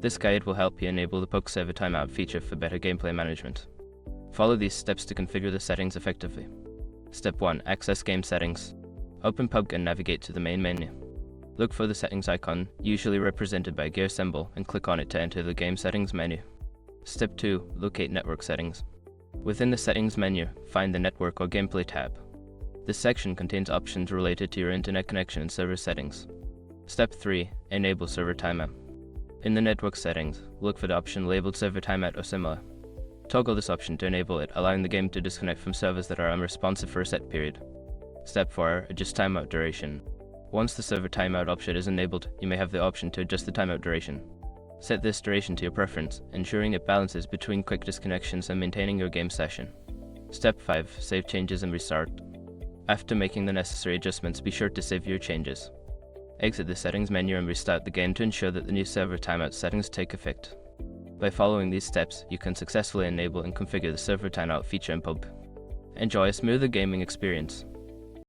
This guide will help you enable the PUBG server timeout feature for better gameplay management. Follow these steps to configure the settings effectively. Step 1. Access game settings. Open PUBG and navigate to the main menu. Look for the settings icon, usually represented by a gear symbol, and click on it to enter the game settings menu. Step 2. Locate network settings. Within the settings menu, find the network or gameplay tab. This section contains options related to your internet connection and server settings. Step 3. Enable server timeout. In the network settings, look for the option labeled server timeout or similar. Toggle this option to enable it, allowing the game to disconnect from servers that are unresponsive for a set period. Step 4. Adjust timeout duration. Once the server timeout option is enabled, you may have the option to adjust the timeout duration. Set this duration to your preference, ensuring it balances between quick disconnections and maintaining your game session. Step 5. Save changes and restart. After making the necessary adjustments, be sure to save your changes. Exit the settings menu and restart the game to ensure that the new server timeout settings take effect. By following these steps, you can successfully enable and configure the server timeout feature in PUBG. Enjoy a smoother gaming experience.